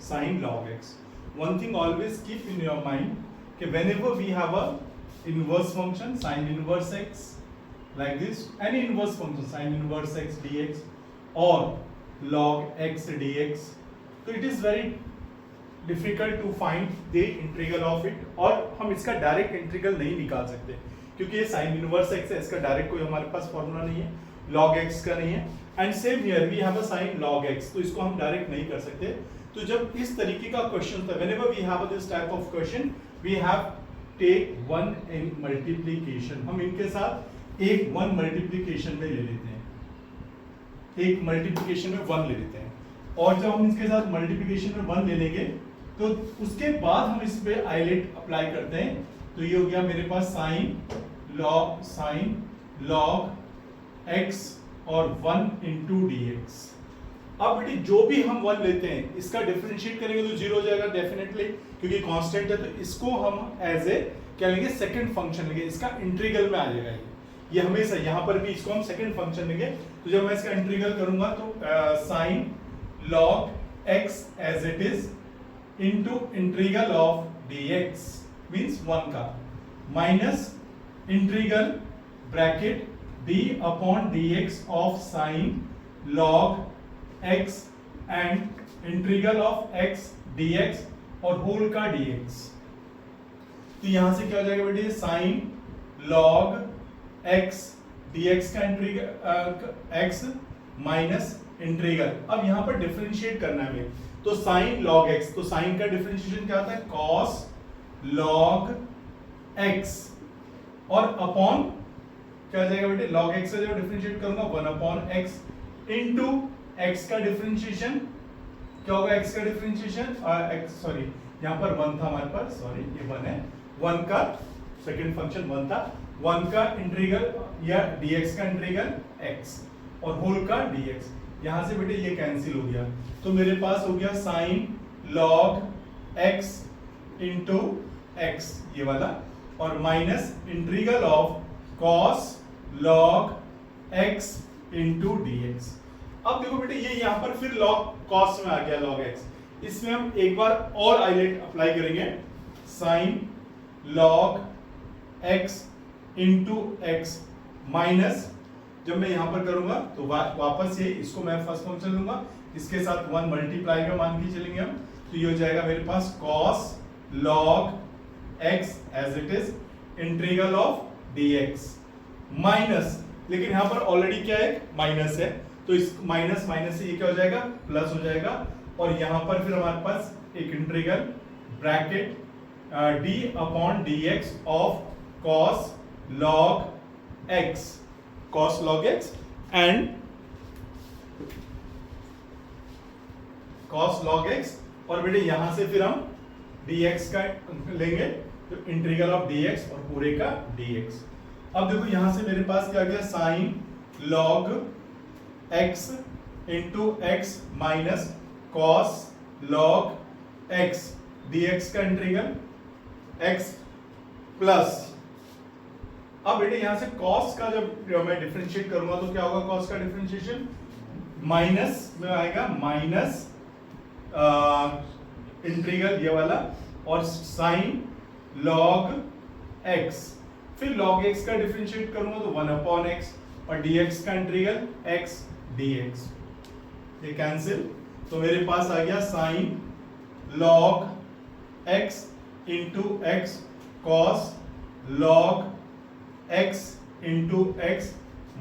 sin log x. One thing always keep in your mind कि whenever we have a inverse function sin inverse x like this, any inverse function sin inverse x dx or log x dx, तो it is very difficult to find the integral of it, और हम इसका direct integral नहीं निकाल सकते क्योंकि ये sin inverse x है, इसका डायरेक्ट कोई हमारे पास फॉर्मूला नहीं है, log x का नहीं है. And same here we have a sin log x, तो इसको हम डायरेक्ट नहीं कर सकते. तो जब इस तरीके का क्वेश्चन होता है, whenever we have this type of question, we have take one in multiplication. हम इनके साथ एक वन मल्टीप्लिकेशन में ले लेते हैं, एक मल्टीप्लिकेशन में वन ले लेते हैं, और जब हम इसके साथ मल्टीप्लिकेशन में वन ले लेंगे तो उसके बाद हम इस पे आइलेट अप्लाई करते हैं. तो ये हो गया मेरे पास साइन लॉग एक्स और 1 इंटू डी एक्स. अब बेटी जो भी हम 1 लेते हैं इसका डिफरेंशिएट करेंगे तो 0 हो जाएगा डेफिनेटली, क्योंकि कांस्टेंट है. तो इसको हम एज ए क्या लेंगे, सेकंड फंक्शन लेंगे, इसका इंटीग्रल में आ जाएगा ये हमेशा. यहाँ पर भी इसको हम सेकंड फंक्शन लेंगे. तो जब मैं इसका इंटीग्रल करूंगा तो sine log x as it is into integral of dx means 1 का minus integral bracket d upon dx of sine log x and integral of x dx और होल का dx. तो यहां से क्या हो जाएगा बेटे, साइन लॉग x dx का इंटीग्रल x माइनस इंटीग्रल. अब यहां पर डिफरेंशिएट करना है हमें, तो साइन लॉग x, तो साइन का डिफरेंशिएशन क्या होता है, कॉस लॉग x और अपॉन क्या हो जाएगा बेटे, लॉग x से जब डिफरेंशिएट करूंगा 1 अपॉन x इनटू x का डिफरेंशिएशन क्या होगा, x का डिफरेंशिएशन x सॉरी यहां पर 1 था हमारे पास, सॉरी ये 1 है, 1 का सेकंड फंक्शन 1 था, 1 का इंटीग्रल या dx का इंटीग्रल x और होल का dx. यहां से बेटे ये कैंसिल हो गया, तो मेरे पास हो गया sign log x into x ये वाला और minus integral of cos log x into dx. अब देखो बेटे ये यहां पर फिर लॉग कॉस में आ गया लॉग x, इसमें हम एक बार और आइलेट अप्लाई करेंगे, sign log x into x minus जब मैं यहां पर करूंगा तो वापस ये इसको मैं फर्स्ट फंक्शन लूंगा, इसके साथ 1 मल्टीप्लाई का मान के चलेंगे हम, तो ये हो जाएगा मेरे पास cos log x as it is integral of dx minus, लेकिन यहां पर ऑलरेडी क्या है, माइनस है, तो इस माइनस माइनस से ये क्या हो जाएगा, प्लस हो जाएगा, और यहां पर फिर हमारे पास एक integral bracket d upon dx of cos log x and cos log x, और बेटे यहां से फिर हम dx का लेंगे, तो इंटीग्रल ऑफ dx और पूरे का dx. अब देखो यहां से मेरे पास क्या गया, sine log x into x minus cos log x dx का इंटीग्रल x प्लस, अब बेटे यहां से cos का जब मैं डिफरेंशिएट करूंगा तो क्या होगा, cos का डिफरेंशिएशन माइनस में आएगा, माइनस इंटीग्रल ये वाला और साइन log x, फिर log x का डिफरेंशिएट करूंगा तो 1 अपॉन x और dx का इंटीग्रल x dx, ये कैंसिल, तो मेरे पास आ गया sine log x into x cos log x into x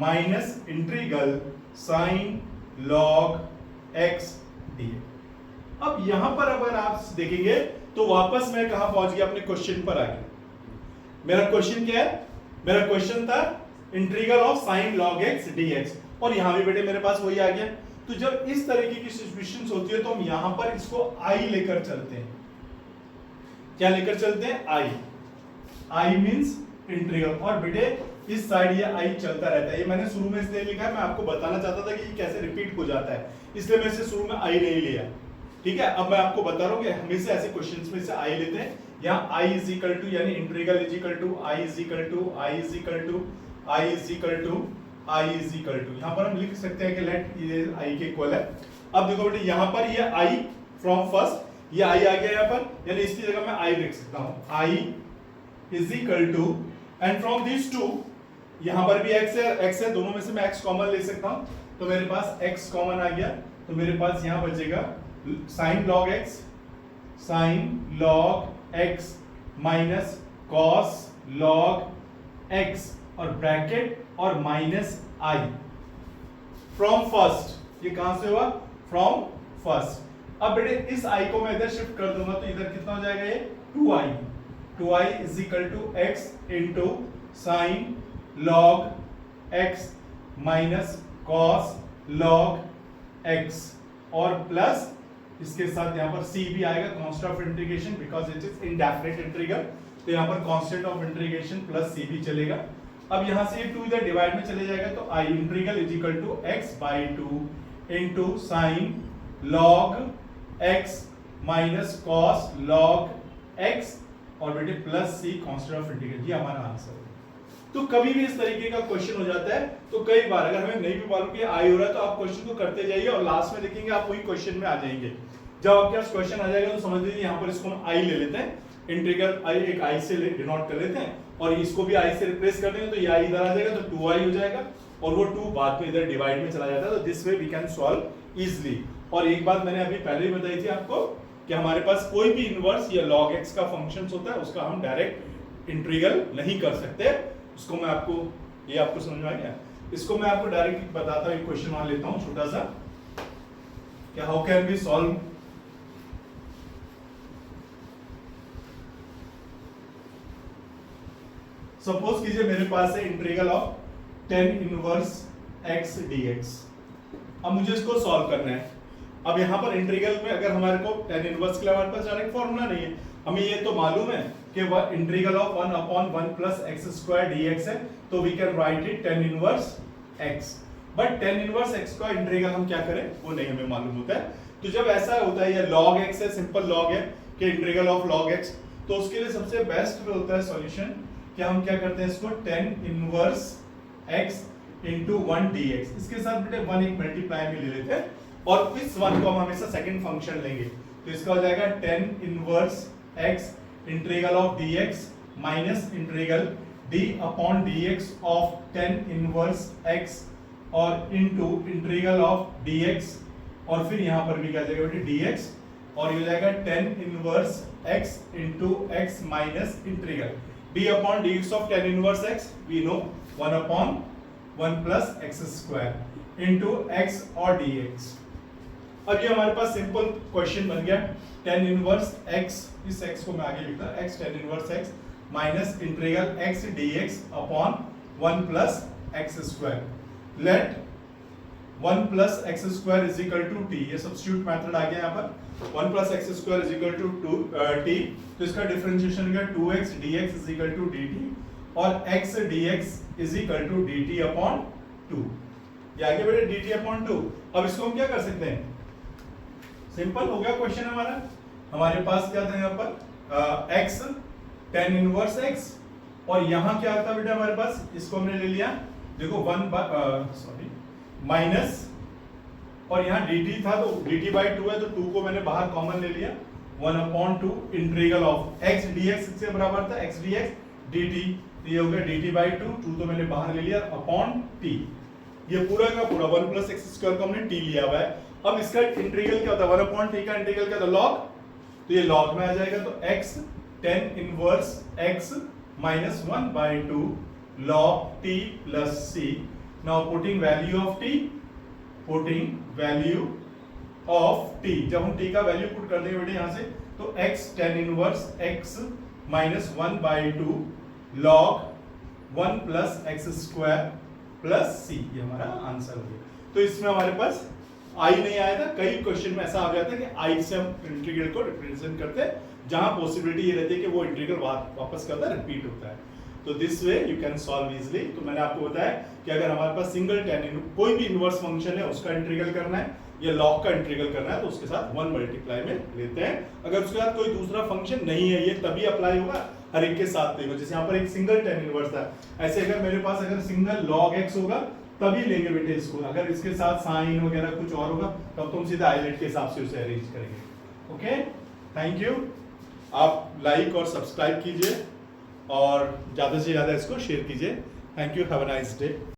minus integral sine log x dx. अब यहां पर अगर आप देखेंगे तो वापस मैं कहां पहुंच गया, अपने क्वेश्चन पर आ गया. मेरा क्वेश्चन क्या है, मेरा क्वेश्चन था integral of sine log x dx, और यहां भी बेटे मेरे पास वही आ गया. तो जब इस तरीके की सिचुएशंस होती है तो हम यहां पर इसको i लेकर चलते हैं. क्या लेकर चलते हैं, i मींस इंटीग्रल, और बेटे इस साइड ये i चलता रहता है. ये मैंने शुरू में इसलिए लिखा है, मैं आपको बताना चाहता था कि ये कैसे रिपीट हो जाता है, इसलिए मैं इसे शुरू में i नहीं लिया. ठीक है, अब मैं आपको बता रहा हूं कि हमेशा ऐसे क्वेश्चंस में से i लेते हैं. यहाँ i इज इक्वल टू यानी integral is equal to i is equal to i is equal to i is equal to i is equal to, यहाँ पर हम लिख सकते हैं कि लेट ये i के इक्वल है. अब देखो बेटे यहाँ पर ये i फ्रॉम फर्स्ट, ये आई आ गया यहाँ पर, यानी इसकी जगह मैं आई लिख सकता हूँ, I is equal to, and from this to, यहाँ पर भी x है, दोनों में से मैं x कॉमन ले सकता हूँ, तो मेरे पास x कॉमन आ गया, तो मेरे पास यहाँ बचेगा sign log x minus cos log x और ब्रैकेट और माइनस आई फ्रॉम फर्स्ट। ये कहां से हुआ? From first. अब बेटे इस i को मैं इधर शिफ्ट कर दूंगा तो इधर कितना हो जाएगा? ये 2i is equal to x into sine log x minus cos log x और प्लस इसके साथ यहाँ पर c भी आएगा, constant of integration, because it is indefinite integral, तो यहाँ पर constant of integration plus c भी चलेगा। अब यहाँ से ये 2 इधर डिवाइड में चले जाएगा, तो i integral is equal to x by 2 into sine log x minus cos log x और बेटे plus c constant of integral. ये हमारा आंसर है। तो कभी भी इस तरीके का क्वेश्चन हो जाता है, तो कई बार अगर हमें नहीं भी मालूम कि आई हो रहा है तो आप क्वेश्चन को करते जाइए और लास्ट में देखेंगे आप वही क्वेश्चन में आ जाएंगे। जब आपके पास क्वेश्चन आ जाएगा तो समझ लीजिए यहाँ पर इसको हम आई ले लेते हैं, इंटीग्रल आई एक आई से डिनोट कर लेते हैं और इसको भी आई से रिप्लेस कर देंगे, तो ये आई इधर आ जाएगा तो 2i हो जाएगा और वो 2 बाद में इधर डिवाइड में चला जाता है। तो this way we can solve easily. और एक बात मैंने अभी पहले ही बताई थी आपको कि हमारे पास कोई भी इनवर्स या log x का फंक्शन होता है उसका हम डायरेक्ट इंटीग्रल नहीं कर सकते। उसको मैं आपको, ये आपको समझ में आ गया? इसको मैं आपको डायरेक्टली बताता हूँ, क्वेश्चन मान लेता हूँ छोटा सा, क्या how can be solve. Suppose कीजिए मेरे पास है integral of tan inverse x dx। अब मुझे इसको सॉल्व करना है। अब यहाँ पर इंटीग्रल में अगर हमारे को tan इनवर्स के लिए हमारे पास डायरेक्ट फॉर्मूला नहीं है, हमें ये तो मालूम है कि वह integral of 1 upon 1 plus x square dx है, तो we can write it tan inverse x। But tan inverse x का इंटीग्रल हम क्या करें वो नहीं हमें मालूम होता है। तो जब ऐसा होता है, ये log x है, सिंपल log है कि इंटीग्रल ऑफ log x, तो उसके लिए सबसे बेस्ट वे होता है सॉल्यूशन कि हम क्या करते हैं, इसको tan inverse x into 1 dx, इसके साथ बेटे 1 एक मल्टीप्लाई में ले लेते हैं और इस 1 को हम हमेशा सेकंड फंक्शन लेंगे, तो इसका हो जाएगा tan inverse x integral of dx minus integral d upon dx of tan inverse x और इनटू इंटीग्रल ऑफ dx और फिर यहाँ पर भी क्या जाएगा बेटे dx और ये हो जाएगा tan inverse x into x minus integral d upon dx of tan inverse x, we know 1 upon 1 plus x square into x और dx। अब ये हमारे पास सिंपल क्वेश्चन बन गया, tan इनवर्स x, इस x को मैं आगे लिखता हूं, x tan inverse x minus integral x dx upon 1 plus x square. Let 1 plus x square is equal to t, ये सब्स्टिट्यूट मेथड आ गया यहाँ पर, 1 plus x square is equal to t, तो इसका डिफरेंशिएशन हो गया 2x dx is equal to dt और x dx is equal to dt upon 2। ये आगे बेटे dt अपॉन 2। अब इसको हम क्या कर सकते हैं, सिंपल हो गया क्वेश्चन हमारा। हमारे पास क्या था यहाँ पर x tan इनवर्स x और यहाँ क्या था बेटा हमारे पास, इसको हमने ले लिया, देखो 1 माइनस और यहाँ dt था तो dt बाई 2 है तो 2 को मैंने बाहर कॉमन ले लिया, 1 upon 2 integral of x dx से बराबर था x dx dt, तो ये हो गया dt बाई 2, 2 तो मैंने बाहर ले लिया अपॉन t। ये पूरा का पूरा 1 प्लस x स्क्वायर को हमने t लिया हुआ है। अब इसका इंटीग्रल क्या होता है, 1 अपॉन t का इंटीग्रल क्या होता है, log, तो ये log में आ जाएगा, तो x tan inverse x minus 1 by 2 log t plus c। Now putting value of t, putting value of t, जब हम t का वैल्यू पुट कर देंगे बेटे यहाँ से, तो x tan inverse x minus 1 by 2 log 1 plus x square plus c, ये हमारा आंसर हो गया। तो इसमें हमारे पास i नहीं आया था, कई क्वेश्चन में ऐसा आ गया था कि i से हम इंटीग्रल को रिप्रेजेंट करते हैं, जहां पॉसिबिलिटी ये रहती है कि वो इंटीग्रल वापस करता है, रिपीट होता है। तो this way you can solve easily. तो मैंने आपको बताया कि अगर हमारे पास सिंगल tan कोई भी इनवर्स फंक्शन है उसका इंटीग्रल करना है या log का इंटीग्रल करना है तो उसके साथ 1 मल्टीप्लाई में लेते हैं। अगर उसके साथ कोई दूसरा फंक्शन नहीं है, ये तभी अप्लाई होगा हर एक के साथ देखो, जैसे यहाँ पर एक सिंगल tan इनवर्स था, ऐसे अगर मेरे पास अगर सिंगल log x होगा तभी लेंगे बेटे इसको, अगर इसके साथ साइन वगैरह कुछ और होगा तब तुम सीधा आइलेट के हिसाब से उसे अरेंज करेंगे। Okay, thank you. आप लाइक और सब्सक्राइब कीजिए और ज़्यादा से ज़्यादा इसको शेयर कीजिए। Thank you, have a nice day.